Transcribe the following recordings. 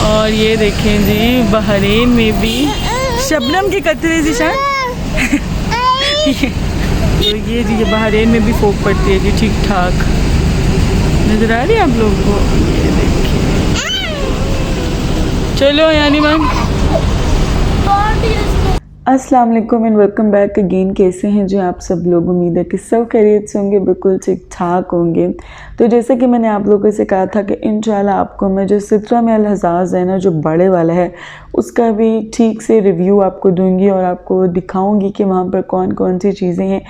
और ये देखें जी बहरीन में भी शबनम के कतरे ज़ीशान तो ये जी ये बहरीन में भी फोक पड़ती है जी ठीक ठाक। नज़र आ रही है आप लोगों को? ये देखिए। चलो यानी मैम अस्सलाम वालेकुम एंड वेलकम बैक अगेन। कैसे हैं जी आप सब लोग? उम्मीद है कि सब खैरियत से होंगे, बिल्कुल ठीक ठाक होंगे। तो जैसे कि मैंने आप लोगों से कहा था कि इंशाल्लाह आपको मैं जो सित्रा में अल हज़ाज़ है ना, जो बड़े वाला है, उसका भी ठीक से रिव्यू आपको दूंगी और आपको दिखाऊंगी कि वहाँ पर कौन कौन सी चीज़ें हैं।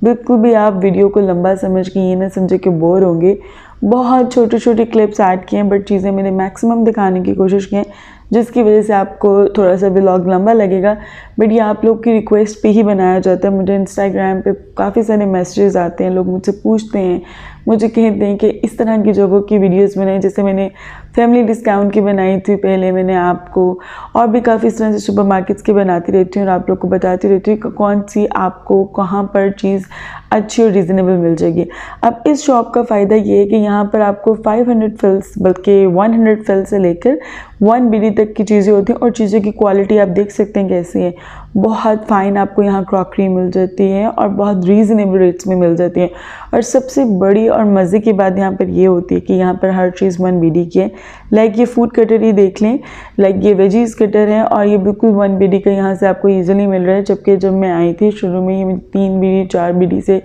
बिल्कुल भी आप वीडियो को लंबा समझ के ये ना समझे कि बोर होंगे। बहुत छोटे छोटे क्लिप्स ऐड किए हैं, बट चीज़ें मैंने मैक्सिमम दिखाने की कोशिश की है, जिसकी वजह से आपको थोड़ा सा व्लॉग लंबा लगेगा। बट ये आप लोग की रिक्वेस्ट पे ही बनाया जाता है। मुझे इंस्टाग्राम पे काफ़ी सारे मैसेजेस आते हैं, लोग मुझसे पूछते हैं, मुझे कहते हैं कि इस तरह की जगहों की वीडियोस बनाएं। जैसे मैंने फैमिली डिस्काउंट की बनाई थी पहले, मैंने आपको और भी काफ़ी इस तरह से सुपरमार्केट्स की बनाती रहती हूँ और आप लोग को बताती रहती हूँ कि कौन सी आपको कहाँ पर चीज़ अच्छी और रीज़नेबल मिल जाएगी। अब इस शॉप का फ़ायदा ये है कि यहाँ पर आपको 500 फिल्स बल्कि 100 फिल से लेकर 1 BD तक की चीज़ें होती हैं और चीज़ों की क्वालिटी आप देख सकते हैं कैसी है। बहुत फ़ाइन आपको यहाँ क्रॉकरी मिल जाती है और बहुत रीज़नेबल रेट्स में मिल जाती है। और सबसे बड़ी और मज़े की बात यहाँ पर ये होती है कि यहाँ पर हर चीज़ 1 BD की है। लाइक ये फूड कटर ही देख लें, लाइक ये वेजीज़ कटर है और ये बिल्कुल 1 BD का यहाँ से आपको ईजिली मिल रहा है। जबकि जब मैं आई थी शुरू में ये 3 BD 4 BD से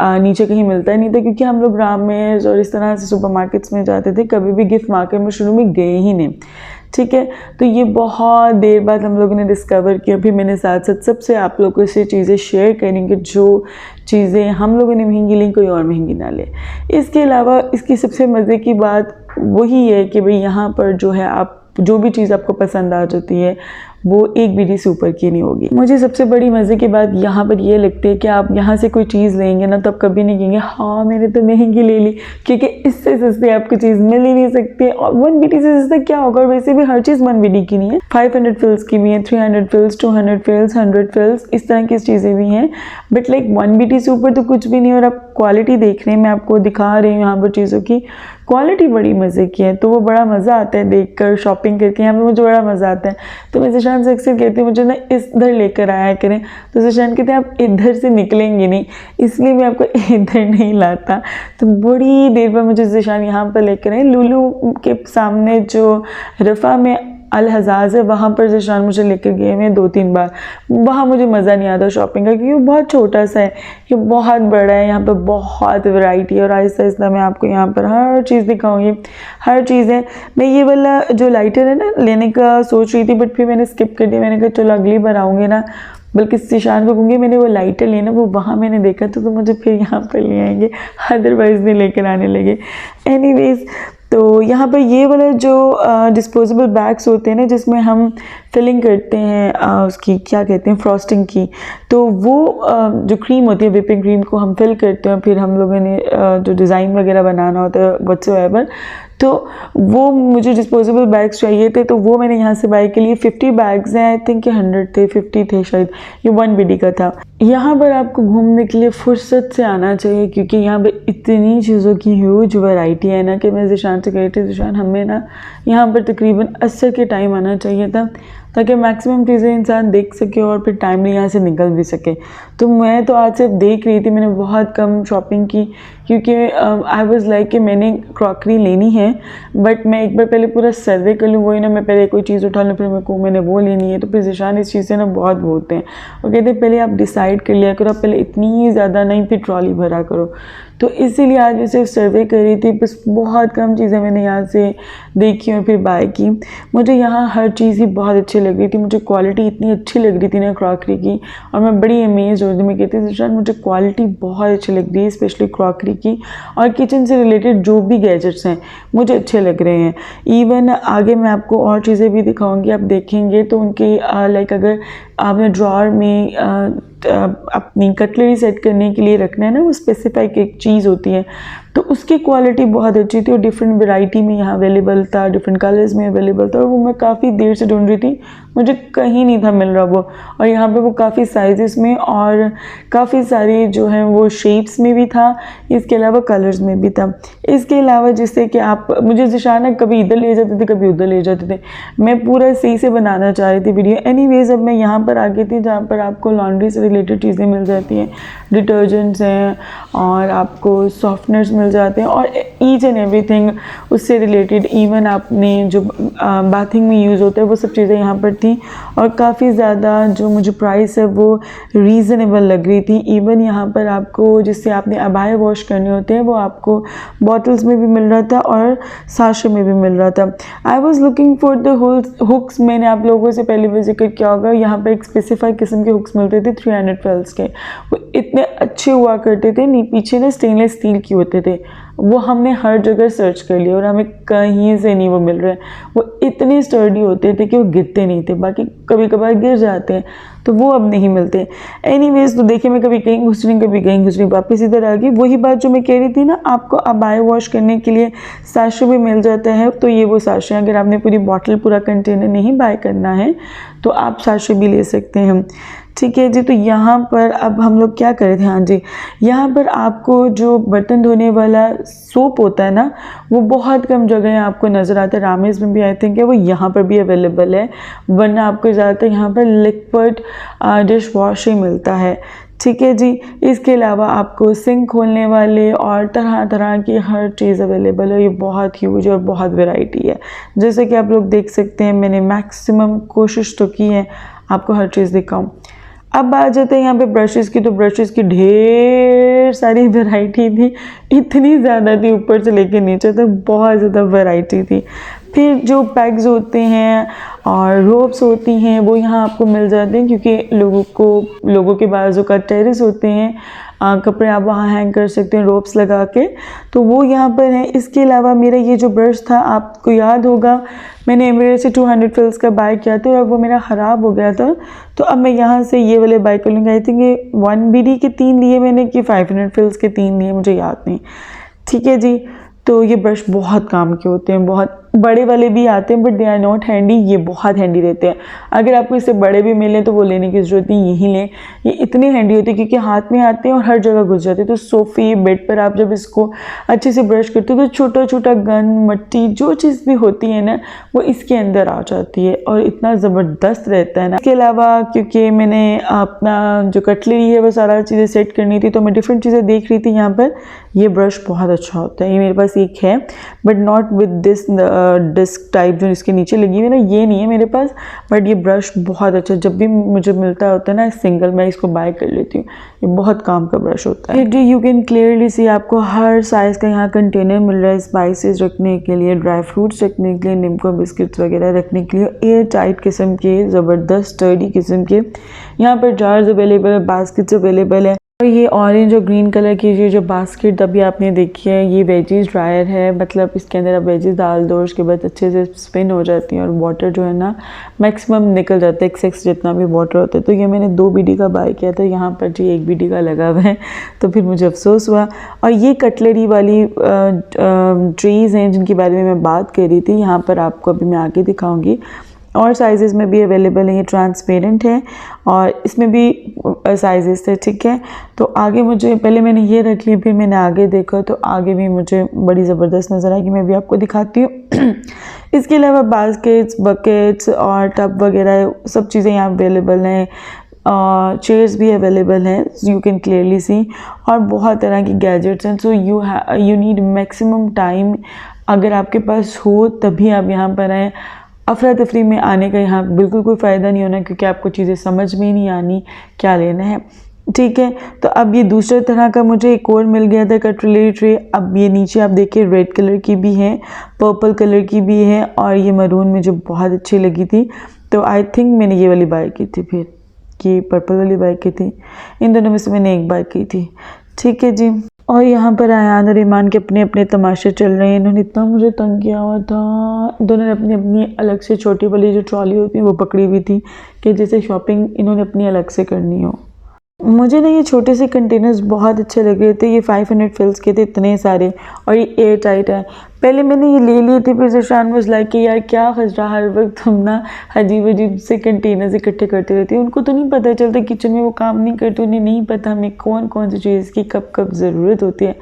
नीचे कहीं मिलता ही नहीं था, क्योंकि हम लोग रामेश और इस तरह से सुपरमार्केट्स में जाते थे, कभी भी गिफ्ट मार्केट में शुरू में गए ही नहीं। ठीक है, तो ये बहुत देर बाद हम लोगों ने डिस्कवर किया। फिर मैंने साथ साथ सबसे आप लोगों से चीज़ें शेयर करेंगे, जो चीज़ें हम लोगों ने महंगी ली कोई और महंगी ना ले। इसके अलावा इसकी सबसे मज़े की बात वही है कि भाई यहाँ पर जो है आप जो भी चीज़ आपको पसंद आ जाती है वो 1 BD से ऊपर की नहीं होगी। मुझे सबसे बड़ी मज़े की बात यहाँ पर ये लगती है कि आप यहाँ से कोई चीज़ लेंगे ना, तब कभी नहीं कहेंगे हाँ मैंने तो महंगी ले ली, क्योंकि इससे सस्ती आपको चीज़ मिल ही नहीं सकती। और 1 BD से सस्ता क्या होगा? और वैसे भी हर चीज़ 1 BD की नहीं है, 500 फिल्स की भी है, 300 फिल्स, 200 फिल्स, 100 फिल्स, इस तरह की चीज़ें भी हैं। बट लाइक 1 BD से ऊपर तो कुछ भी नहीं। और आप क्वालिटी देख रहे हैं, मैं आपको दिखा रही हूँ यहाँ पर चीज़ों की क्वालिटी बड़ी मज़े की है। तो वो बड़ा मज़ा आता है देख कर, शॉपिंग करके यहाँ पर मुझे बड़ा मज़ा आता है। तो मैं ज़ीशान से अक्सर कहती हूँ मुझे ना इधर लेकर आया करें, तो ज़ीशान कहते हैं आप इधर से निकलेंगे नहीं, इसलिए मैं आपको इधर नहीं लाता। तो बड़ी देर बाद मुझे ज़ीशान यहाँ पर लेकर आए। लुलू के सामने जो रफ़ा में अल हज़ाज़ है, वहाँ पर ज़ीशान मुझे लेकर गए हैं 2-3 बार। वहाँ मुझे मज़ा नहीं आता शॉपिंग का, क्योंकि वो बहुत छोटा सा है, ये बहुत बड़ा है। यहाँ पर बहुत वैरायटी है और आहिस्ता आहिस्ता मैं आपको यहाँ पर हर चीज़ दिखाऊंगी, हर चीज़ है। मैं ये वाला जो लाइटर है ना लेने का सोच रही थी, बट फिर मैंने स्किप कर दिया। मैंने कहा चलो अगली बार आऊँगी ना, बल्कि ज़ीशान को कहूँगी मैंने वो लाइटर लेना, वो वहाँ मैंने देखा तो मुझे फिर यहाँ पर ले आएंगे, अदरवाइज़ नहीं लेकर आने लगे। एनीवेज़, तो यहाँ पर ये वाला जो डिस्पोजेबल बैग्स होते हैं ना, जिसमें हम फिलिंग करते हैं उसकी क्या कहते हैं, फ्रॉस्टिंग की, तो वो जो क्रीम होती है व्हिपिंग क्रीम को हम फिल करते हैं। फिर हम लोगों ने जो डिज़ाइन वगैरह बनाना होता है व्हाट्सएवर, तो वो मुझे डिस्पोजेबल बैग्स चाहिए थे। तो वो मैंने यहाँ से बाय के लिए 50 बैग्स हैं, आई थिंक 100 थे, 50 थे शायद, ये 1 BD का था। यहाँ पर आपको घूमने के लिए फुर्सत से आना चाहिए, क्योंकि यहाँ पर इतनी चीज़ों की ह्यूज वैरायटी है ना कि मैं ज़ीशान से कह रही थी ज़ीशान हमें ना यहाँ पर तकरीबन असर के टाइम आना चाहिए था, ताकि मैक्सिमम चीज़ें इंसान देख सके और फिर टाइमली यहाँ से निकल भी सके। तो मैं तो आज सिर्फ देख रही थी, मैंने बहुत कम शॉपिंग की, क्योंकि आई वाज लाइक कि मैंने क्रॉकरी लेनी है, बट मैं एक बार पहले पूरा सर्वे कर लूँ। वही ना, मैं पहले कोई चीज़ उठा लूँ फिर मेरे को मैंने वो लेनी है। तो फिर ज़ीशान इस चीज़ से ना बहुत बोलते हैं और कहते हैं पहले आप डिसाइड कर लिया करो, पहले इतनी ज़्यादा नहीं फिर ट्रॉली भरा करो। तो इसीलिए आज मैं सिर्फ सर्वे कर रही थी, बस बहुत कम चीज़ें मैंने यहाँ से देखी और फिर बाय की। मुझे यहाँ हर चीज़ ही बहुत अच्छी लग रही थी, मुझे क्वालिटी इतनी अच्छी लग रही थी ना क्रॉकरी की, और मैं बड़ी अमेज हो रही थी। मैं कहती थी मुझे क्वालिटी बहुत अच्छी लग रही है, स्पेशली क्रॉकरी की, और किचन से रिलेटेड जो भी गैजेट्स हैं मुझे अच्छे लग रहे हैं। इवन आगे मैं आपको और चीज़ें भी दिखाऊंगी, आप देखेंगे तो उनकी लाइक अगर आपने ड्रॉअर में अपनी कटलरी सेट करने के लिए रखना है ना, वो स्पेसिफिक एक चीज़ होती है, तो उसकी क्वालिटी बहुत अच्छी थी और डिफरेंट वैरायटी में यहाँ अवेलेबल था, डिफरेंट कलर्स में अवेलेबल था और वो मैं काफ़ी देर से ढूंढ रही थी, मुझे कहीं नहीं था मिल रहा वो। और यहाँ पे वो काफ़ी साइजेस में और काफ़ी सारी जो है वो शेप्स में भी था, इसके अलावा कलर्स में भी था। इसके अलावा जैसे कि आप मुझे ज़िशाना कभी इधर ले जाते थे कभी उधर ले जाते थे, मैं पूरा सही से बनाना चाह रही थी वीडियो। एनीवेज अब मैं यहाँ पर आ गई थी जहाँ पर आपको लॉन्ड्री से रिलेटेड चीज़ें मिल जाती हैं, डिटर्जेंट्स हैं और आपको सॉफ्टनर्स मिल जाते हैं और ईच एंड एवरीथिंग उससे रिलेटेड, इवन आपने जो बाथिंग में यूज़ होता है वो सब चीज़ें यहाँ पर थी और काफ़ी ज़्यादा जो मुझे प्राइस है वो रीज़नेबल लग रही थी। इवन यहाँ पर आपको जिससे आपने अबाया वॉश करने होते हैं वो आपको बॉटल्स में भी मिल रहा था और साशे में भी मिल रहा था। I was looking for the hooks, मैंने आप लोगों से पहले भी जिक्र किया होगा, यहाँ पर एक स्पेसिफाइड किस्म के हुक्स मिलते थे 300 फेल्स के, वो इतने अच्छे हुआ करते थे, पीछे ना स्टेनलेस स्टील के होते थे, वो हमने हर जगह सर्च कर लिया और हमें कहीं से नहीं वो मिल रहे। वो इतने स्टर्डी होते थे कि वो गिरते नहीं थे, बाकी कभी कभार गिर जाते हैं तो वो अब नहीं मिलते। एनीवेज तो देखिए मैं कभी कहीं घुस रही कभी कहीं घुस रही, वापस इधर आ गई। वही बात जो मैं कह रही थी ना, आपको अबाया वॉश करने के लिए साशे भी मिल जाता है, तो ये वो साशे, अगर आपने पूरी बॉटल पूरा कंटेनर नहीं बाय करना है तो आप साशे भी ले सकते हैं। ठीक है जी, तो यहाँ पर अब हम लोग क्या कर रहे थे, हाँ जी, यहाँ पर आपको जो बर्तन धोने वाला सोप होता है ना, वो बहुत कम जगह आपको नज़र आता है। रामेज में भी आई थिंक है वो यहाँ पर भी अवेलेबल है, वरना आपको ज़्यादातर यहाँ पर लिक्विड डिश वॉश ही मिलता है। ठीक है जी, इसके अलावा आपको सिंक खोलने वाले और तरह तरह की हर चीज़ अवेलेबल है। ये बहुत ह्यूज और बहुत वैरायटी है, जैसे कि आप लोग देख सकते हैं। मैंने मैक्सिमम कोशिश तो की है आपको हर चीज़ दिखाऊं। अब आ जाते हैं यहाँ पे ब्रशेस की, तो ब्रशेस की ढेर सारी वैरायटी थी, इतनी ज़्यादा थी ऊपर से लेके नीचे तक, बहुत ज़्यादा वैरायटी थी। फिर जो पैक्स होते हैं और रोप्स होती हैं वो यहाँ आपको मिल जाते हैं, क्योंकि लोगों के बाजू का टेरेस होते हैं, कपड़े आप वहाँ हैंग कर सकते हैं रोप्स लगा के, तो वो यहाँ पर है। इसके अलावा मेरा ये जो ब्रश था, आपको याद होगा मैंने एमरे से 200 फिल्स का बाय किया था और वो मेरा ख़राब हो गया था, तो अब मैं यहाँ से ये वाले बाय कर लूँगी। आई थिंक ये 1 BD के 3 लिए मैंने, कि 500 फिल्स के 3 लिए, मुझे याद नहीं। ठीक है जी, तो ये ब्रश बहुत काम के होते हैं, बहुत बड़े वाले भी आते हैं but they are not handy, ये बहुत हैंडी रहते हैं। अगर आपको इससे बड़े भी मिलें तो वो लेने की ज़रूरत नहीं, यही लें, ये इतने हैंडी होते हैं क्योंकि हाथ में आते हैं और हर जगह घुस जाते हैं। तो सोफ़े बेड पर आप जब इसको अच्छे से ब्रश करते हो तो छोटा छोटा गंद मट्टी जो चीज़ भी होती है ना वो इसके अंदर आ जाती है और इतना ज़बरदस्त रहता है ना। इसके अलावा क्योंकि मैंने अपना जो कटलरी है वो सारा चीज़ें सेट करनी थी, तो मैं डिफरेंट चीज़ें देख रही थी। यहाँ पर ये ब्रश बहुत अच्छा होता है, ये मेरे पास एक है but not with this disc type जो इसके नीचे लगी हुई है ना, ये नहीं है मेरे पास, बट ये ब्रश बहुत अच्छा, जब भी मुझे मिलता होता है ना सिंगल, मैं इसको बाय कर लेती हूँ। ये बहुत काम का ब्रश होता है। यू कैन क्लियरली सी आपको हर साइज़ का यहाँ कंटेनर मिल रहा है, स्पाइसेस रखने के लिए, ड्राई फ्रूट्स रखने के लिए, निम्को बिस्किट्स वगैरह रखने के लिए, एयर टाइट किस्म के, ज़बरदस्त स्टर्डी किस्म के यहाँ पर जार्स अवेलेबल है, बास्केट्स अवेलेबल है। और ये ऑरेंज और ग्रीन कलर की ये जो बास्केट अभी आपने देखी है, ये वेजीज ड्रायर है, मतलब इसके अंदर आप वेजीज डाल दो, उसके बाद अच्छे से स्पिन हो जाती हैं और वाटर जो है ना मैक्सिमम निकल जाता है, एक्सेस जितना भी वाटर होता है। तो ये मैंने 2 BD का बाय किया था, यहाँ पर जी 1 BD का लगा हुआ है, तो फिर मुझे अफसोस हुआ। और ये कटलरी वाली ट्रेज़ हैं जिनके बारे में मैं बात कर रही थी, यहाँ पर आपको अभी मैं आगे दिखाऊँगी, और साइज़ेस में भी अवेलेबल है। ये ट्रांसपेरेंट है और इसमें भी साइज़ेस थे। ठीक है, तो आगे मुझे, पहले मैंने ये रख ली, फिर मैंने आगे देखा तो आगे भी मुझे बड़ी ज़बरदस्त नज़र आई, कि मैं भी आपको दिखाती हूँ। इसके अलावा बास्केट्स, बकेट्स और टब वगैरह सब चीज़ें यहाँ अवेलेबल हैं, चेयर्स भी अवेलेबल हैं, यू कैन क्लियरली सी, और बहुत तरह की गैजेट्स हैं। So you need maximum time, अगर आपके पास हो तभी आप यहाँ पर आएँ। अफरा तफरी में आने का यहाँ बिल्कुल कोई फ़ायदा नहीं होना, क्योंकि आपको चीज़ें समझ में ही नहीं आनी क्या लेना है। ठीक है, तो अब ये दूसरे तरह का मुझे एक और मिल गया था कटलरी ट्रे। अब ये नीचे आप देखिए रेड कलर की भी है, पर्पल कलर की भी है, और ये मरून में जो बहुत अच्छी लगी थी, तो आई थिंक मैंने ये वाली बाय की थी, फिर ये पर्पल वाली बाय की थी, इन दोनों में से मैंने एक बाय की थी। ठीक है जी, और यहाँ पर आयान और ईमान के अपने अपने तमाशे चल रहे हैं। इन्होंने इतना मुझे तंग किया हुआ था, दोनों ने अपनी अपनी अलग से छोटी वाली जो ट्रॉली होती है वो पकड़ी हुई थी, कि जैसे शॉपिंग इन्होंने अपनी अलग से करनी हो। मुझे ना ये छोटे से कंटेनर्स बहुत अच्छे लग रहे थे। ये 500 फिल्स के थे इतने सारे, और ये एयर टाइट है। पहले मैंने ये ले लिए थे, फिर ज़िशान वाज लाइक कि यार क्या खजरा, हर वक्त तुम ना अजीब अजीब से कंटेनर्स इकट्ठे करते रहती हो। उनको तो नहीं पता चलता किचन में, वो काम नहीं करते, उन्हें नहीं पता हमें कौन कौन सी चीज़ की कब कब ज़रूरत होती है।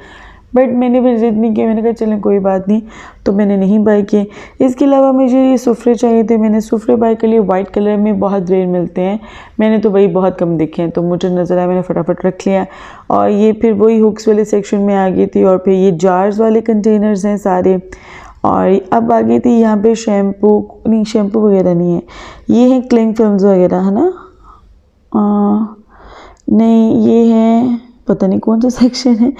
बट मैंने फिर ज़िद नहीं की, मैंने कहा चलें कोई बात नहीं, तो मैंने नहीं बाय किए। इसके अलावा मुझे ये सुफरे चाहिए थे, मैंने सुफरे बाय कर लिए। वाइट कलर में बहुत रेयर मिलते हैं, मैंने तो वही बहुत कम देखे हैं, तो मुझे नज़र आया, मैंने फटाफट रख लिया। और ये फिर वही हुक्स वाले सेक्शन में आ गई थी। और फिर ये जार्स वाले कंटेनर्स हैं सारे। और अब आ गई थी यहाँ पे शैम्पू, नहीं शैम्पू वगैरह नहीं है, ये है क्लिंग फिल्म्स वगैरह है ना, नहीं ये है पता नहीं कौन सा सेक्शन है,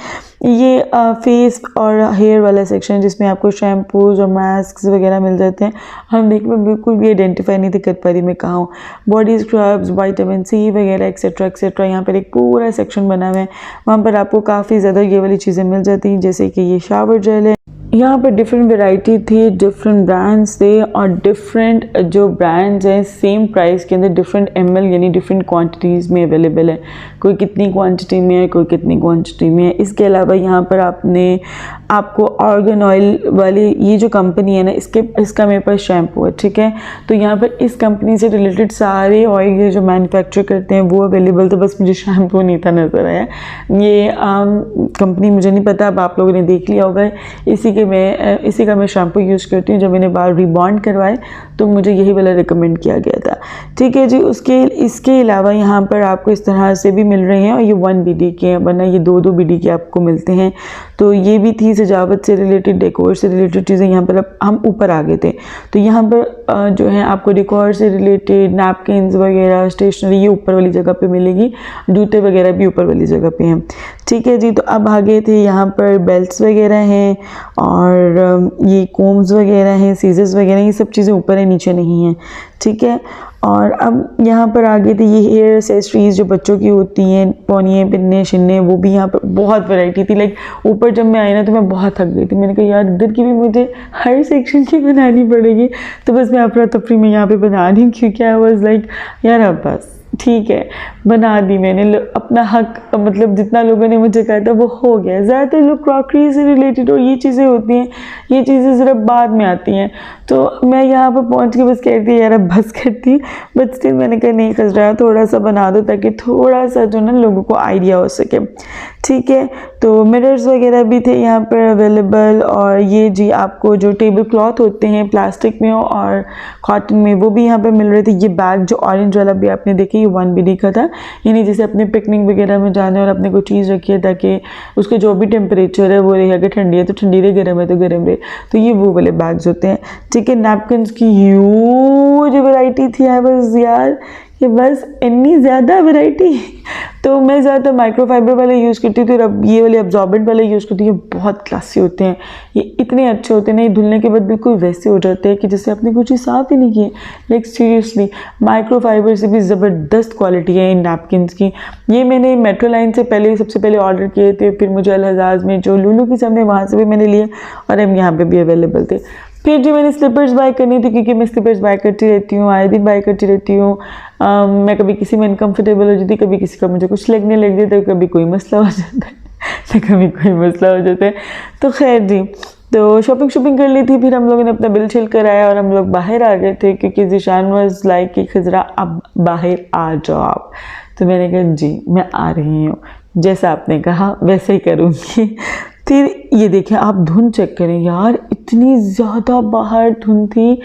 ये फेस और हेयर वाला सेक्शन जिसमें आपको शैम्पूज और मास्क वगैरह मिल जाते हैं। हम देखने में बिल्कुल भी आइडेंटिफाई नहीं कर पा रही मैं कहाँ हूँ। बॉडी स्क्रब्स, विटामिन सी वगैरह एक्सेट्रा एक्सेट्रा, यहाँ पर एक पूरा सेक्शन बना हुआ है। वहाँ पर आपको काफ़ी ज़्यादा ये वाली चीज़ें मिल जाती हैं, जैसे कि ये शावर जेल है। यहाँ पर डिफरेंट वैरायटी थी, डिफरेंट ब्रांड्स थे, और डिफरेंट जो ब्रांड्स हैं सेम प्राइस के अंदर डिफरेंट ml यानी डिफरेंट क्वांटिटीज़ में अवेलेबल है। कोई कितनी क्वांटिटी में है, कोई कितनी क्वांटिटी में है। इसके अलावा यहाँ पर आपको ऑर्गन ऑयल वाली ये जो कंपनी है ना, इसका मेरे पास शैम्पू है, ठीक है। तो यहाँ पर इस कंपनी से रिलेटेड सारे ऑयल जो मैन्युफैक्चर करते हैं वो अवेलेबल थे, बस मुझे शैम्पू नहीं था नज़र आया। ये कंपनी मुझे नहीं पता, अब आप लोगों ने देख लिया होगा। इसी का मैं शैम्पू यूज़ करती हूँ। जब मैंने बाल रिबॉन्ड करवाए तो मुझे यही वाला रिकमेंड किया गया था, ठीक है जी। इसके अलावा यहाँ पर आपको इस तरह से भी मिल रहे हैं, और ये 1 BD के हैं, वरना ये 2 BD के आपको मिलते हैं। तो ये भी थी सजावट से रिलेटेड, डेकोर से रिलेटेड चीज़ें। यहाँ पर अब हम ऊपर आ गए थे, तो यहाँ पर जो है आपको डेकोर से रिलेटेड नैपकिन्स वगैरह, स्टेशनरी, ये ऊपर वाली जगह पे मिलेगी। जूते वगैरह भी ऊपर वाली जगह पे हैं, ठीक है जी। तो अब आ गए थे यहाँ पर बेल्ट्स वगैरह हैं, और ये कोम्स वगैरह हैं, सीजर्स वगैरह, ये सब चीज़ें ऊपर है, नीचे नहीं है, ठीक है। और अब यहाँ पर आ गए थे ये हेयर एक्सेसरीज जो बच्चों की होती हैं, पौनिए, पिन्ने शिन्ने, वो भी यहाँ पर बहुत वैरायटी थी। लाइक ऊपर जब मैं आई ना तो मैं बहुत थक गई थी। मैंने कहा यार इधर की भी मुझे हर सेक्शन की बनानी पड़ेगी, तो बस मैं अफरा तफरी में यहाँ पे बना रही हूँ, क्योंकि आई वाज लाइक यार अब बस ठीक है, बना दी मैंने अपना हक, मतलब जितना लोगों ने मुझे कहा था वो हो गया। ज़्यादातर लोग क्रॉकरी से रिलेटेड और ये चीज़ें होती हैं, ये चीज़ें ज़रा बाद में आती हैं। तो मैं यहाँ पर पहुँच के बस कहती यार अब बस करती, बट स्टिल मैंने कहा नहीं खजरा, थोड़ा सा बना दो ताकि थोड़ा सा जो ना लोगों को आइडिया हो सके, ठीक है। तो मिरर्स वगैरह भी थे यहाँ पर अवेलेबल। और ये जी आपको जो टेबल क्लॉथ होते हैं प्लास्टिक में और कॉटन में, वो भी यहाँ पर मिल रहे थे। ये बैग जो ऑरेंज वाला भी आपने देखी, ये 1 BD का था, यानी जैसे अपने पिकनिक वगैरह में जाना है और अपने को चीज़ रखी है ताकि उसका जो भी टेम्परेचर है वो रहे, अगर ठंडी है तो ठंडी रहे, गर्म है तो गर्म रहे, तो ये वो वाले बैग्स होते हैं, ठीक है। नैपकिन्स की ह्यूज वैरायटी थी यहाँ बस यार, कि बस इतनी ज़्यादा वैरायटी। तो मैं ज़्यादातर माइक्रोफाइबर वाले यूज़ करती थी, और अब ये वाले एब्जॉर्बेंट वाले यूज़ करती हूँ। बहुत क्लासी होते हैं, ये इतने अच्छे होते हैं ना, ये धुलने के बाद बिल्कुल वैसे हो जाते हैं कि जैसे आपने कुछ साफ़ ही नहीं किए। लाइक सीरियसली माइक्रोफाइबर से भी ज़बरदस्त क्वालिटी है इन नैपकिन्स की। ये मैंने मेट्रो लाइन से सबसे पहले ऑर्डर किए थे, फिर मुझे अल हज़ाज़ में जो लुलु के सामने वहाँ से भी मैंने लिए, और अब यहाँ पर भी अवेलेबल थे। फिर जो मैंने स्लीपर्स बाय करनी थी, क्योंकि मैं स्लीपर्स बाय करती रहती हूँ, आए दिन बाय करती रहती हूँ। मैं कभी किसी में अनकम्फर्टेबल हो जाती, कभी किसी का मुझे कुछ लगने लग जाता है, कभी कोई मसला हो जाता है तो कभी कोई मसला हो जाता है। तो खैर जी, तो शॉपिंग कर ली थी। फिर हम लोगों ने अपना बिल छिल कराया और हम लोग बाहर आ गए थे, क्योंकि ज़िशान वाज लाइक कि खजरा अब बाहर आ जाओ आप। तो मैंने कहा जी मैं आ रही हूँ, जैसा आपने कहा वैसे ही करूँगी। फिर ये देखें आप, धुंध चेक करें यार, इतनी ज़्यादा बाहर धुंध थी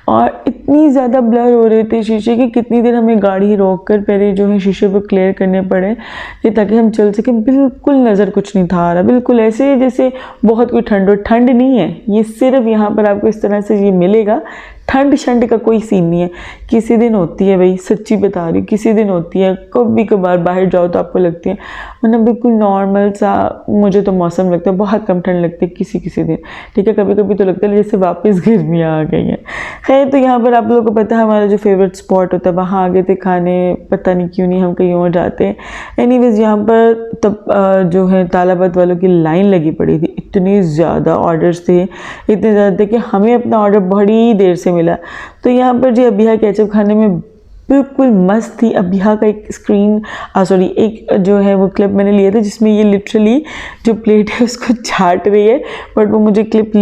और इतनी ज़्यादा ब्लर हो रहे थे शीशे की। कितनी देर हमें गाड़ी रोक कर पहले जो है शीशे को क्लियर करने पड़े कि ताकि हम चल सकें। बिल्कुल नज़र कुछ नहीं था आ रहा, बिल्कुल ऐसे जैसे बहुत कोई ठंड नहीं है। ये सिर्फ यहाँ पर आपको इस तरह से ये मिलेगा, ठंड का कोई सीन नहीं है। किसी दिन होती है भाई, सच्ची बता रही, किसी दिन होती है, कभी कभार बाहर जाओ तो आपको लगती है, वरना बिल्कुल नॉर्मल सा मुझे तो मौसम लगता है। बहुत कम ठंड लगती है किसी दिन, ठीक है। कभी कभी तो लगता है जैसे वापस गर्मियाँ आ गई हैं। खैर, तो यहाँ पर आप लोगों को पता है हमारा जो फेवरेट स्पॉट होता है, वहाँ आ गए थे खाने। पता नहीं क्यों नहीं हम कहीं और जाते। एनीवेज यहाँ पर तब जो है तालाबंद वालों की लाइन लगी पड़ी थी। इतने ज़्यादा ऑर्डर्स थे, इतने ज़्यादा थे कि हमें अपना ऑर्डर बड़ी देर से मिला। तो यहाँ पर जी अबिहा केचप खाने में बिल्कुल मस्त थी। अब यहाँ का एक एक जो है वो क्लिप मैंने लिया था जिसमें ये लिटरली जो प्लेट है उसको चाट रही है, बट वो मुझे क्लिप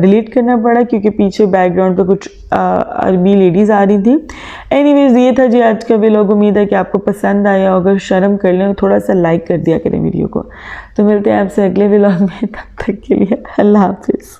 डिलीट करना पड़ा क्योंकि पीछे बैकग्राउंड पे कुछ अरबी लेडीज़ आ रही थी। एनीवेज ये था जी आज का व्लॉग। उम्मीद है कि आपको पसंद आया। अगर शर्म कर लें तो थोड़ा सा लाइक कर दिया करें वीडियो को। तो मिलते हैं आपसे अगले व्लॉग में, तब तक के लिए अल्लाह हाफिज़।